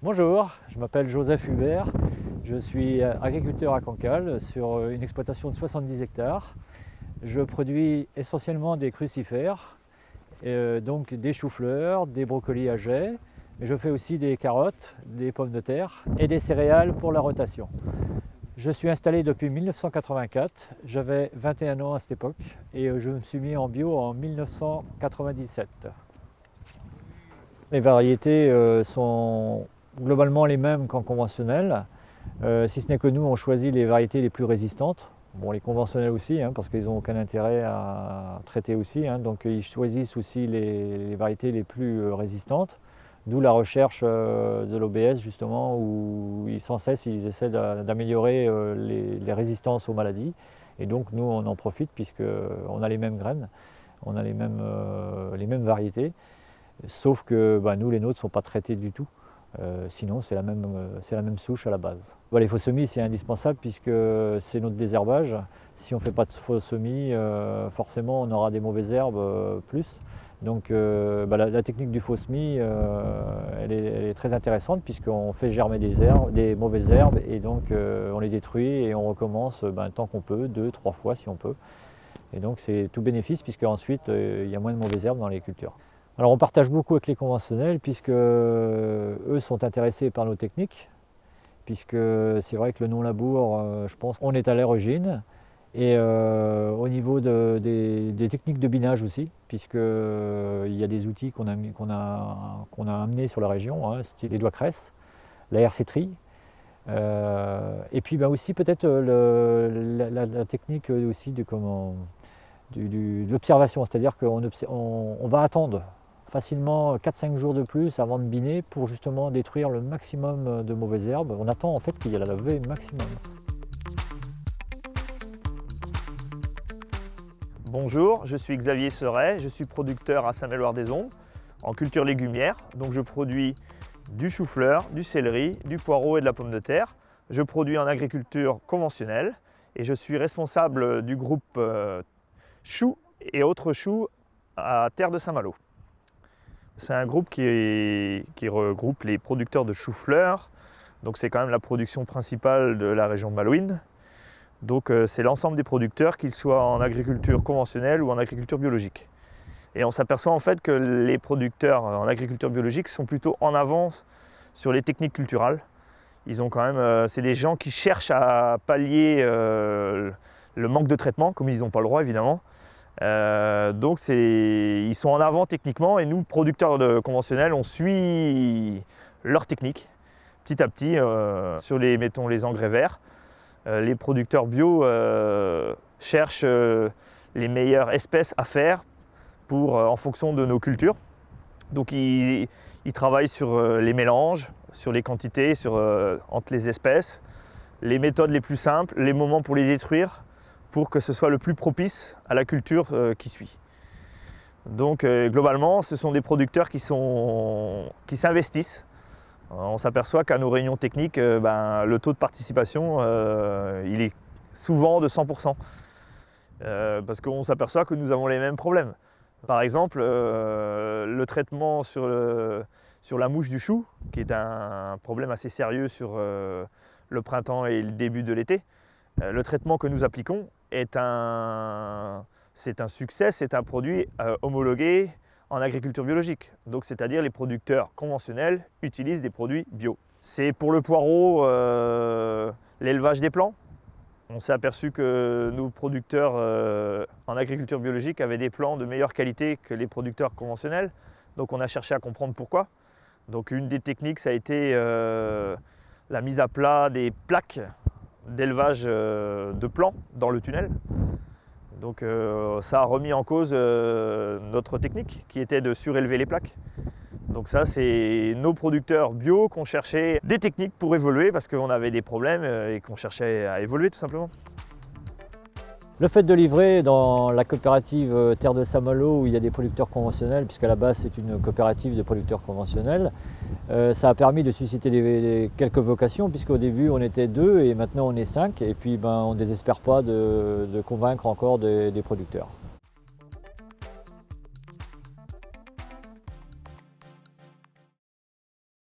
Bonjour, je m'appelle Joseph Hubert, je suis agriculteur à Cancale sur une exploitation de 70 hectares. Je produis essentiellement des crucifères, donc des choux-fleurs, des brocolis à jet. Je fais aussi des carottes, des pommes de terre et des céréales pour la rotation. Je suis installé depuis 1984, j'avais 21 ans à cette époque et je me suis mis en bio en 1997. Les variétés sont globalement les mêmes qu'en conventionnel, si ce n'est que nous on choisit les variétés les plus résistantes. Bon, les conventionnels aussi, parce qu'ils n'ont aucun intérêt à traiter aussi, donc ils choisissent aussi les variétés les plus résistantes, d'où la recherche de l'OBS justement, où sans cesse ils essaient d'améliorer les résistances aux maladies. Et donc nous on en profite puisqu'on a les mêmes graines, on a les mêmes variétés, sauf que nous les nôtres ne sont pas traités du tout. Sinon c'est la même souche à la base. Les faux semis c'est indispensable puisque c'est notre désherbage. Si on ne fait pas de faux semis, forcément on aura des mauvaises herbes plus. Donc la technique du faux semis elle est très intéressante puisqu'on fait germer des mauvaises herbes et donc on les détruit et on recommence tant qu'on peut, 2-3 fois si on peut. Et donc c'est tout bénéfice puisque ensuite il y a moins de mauvaises herbes dans les cultures. Alors on partage beaucoup avec les conventionnels puisque eux sont intéressés par nos techniques, puisque c'est vrai que le non-labour, je pense qu'on est à l'origine, et au niveau des techniques de binage aussi, puisqu'il y a des outils qu'on a amenés sur la région, style les doigts cresse, la RC-tri, et puis aussi peut-être la technique aussi de l'observation, c'est-à-dire qu'on va attendre facilement 4-5 jours de plus avant de biner pour justement détruire le maximum de mauvaises herbes. On attend en fait qu'il y ait la levée maximum. Bonjour, je suis Xavier Seret, je suis producteur à Saint-Méloire-des-Ombres en culture légumière. Donc je produis du chou-fleur, du céleri, du poireau et de la pomme de terre. Je produis en agriculture conventionnelle et je suis responsable du groupe choux et autres choux à Terre de Saint-Malo. C'est un groupe qui regroupe les producteurs de choux-fleurs, donc c'est quand même la production principale de la région malouine. Donc c'est l'ensemble des producteurs, qu'ils soient en agriculture conventionnelle ou en agriculture biologique. Et on s'aperçoit en fait que les producteurs en agriculture biologique sont plutôt en avance sur les techniques culturales. Ils ont quand même, c'est des gens qui cherchent à pallier le manque de traitement, comme ils n'ont pas le droit évidemment. Donc ils sont en avant techniquement et nous, producteurs conventionnels, on suit leur technique petit à petit sur les engrais verts. Les producteurs bio cherchent les meilleures espèces à faire en fonction de nos cultures. Donc ils travaillent sur les mélanges, sur les quantités, entre les espèces, les méthodes les plus simples, les moments pour les détruire, pour que ce soit le plus propice à la culture qui suit. Donc globalement, ce sont des producteurs qui s'investissent. On s'aperçoit qu'à nos réunions techniques, le taux de participation il est souvent de 100%. Parce qu'on s'aperçoit que nous avons les mêmes problèmes. Par exemple, le traitement sur la mouche du chou, qui est un problème assez sérieux sur le printemps et le début de l'été. Le traitement que nous appliquons c'est un succès, c'est un produit homologué en agriculture biologique. Donc c'est-à-dire les producteurs conventionnels utilisent des produits bio. C'est pour le poireau l'élevage des plants. On s'est aperçu que nos producteurs en agriculture biologique avaient des plants de meilleure qualité que les producteurs conventionnels. Donc on a cherché à comprendre pourquoi. Donc une des techniques, ça a été la mise à plat des plaques d'élevage de plants dans le tunnel. Donc ça a remis en cause notre technique qui était de surélever les plaques. Donc ça, c'est nos producteurs bio qui ont cherché des techniques pour évoluer parce qu'on avait des problèmes et qu'on cherchait à évoluer tout simplement. Le fait de livrer dans la coopérative Terre de Saint-Malo où il y a des producteurs conventionnels, puisqu'à la base c'est une coopérative de producteurs conventionnels, ça a permis de susciter quelques vocations, puisqu'au début on était 2 et maintenant on est 5, et puis on ne désespère pas de convaincre encore des producteurs.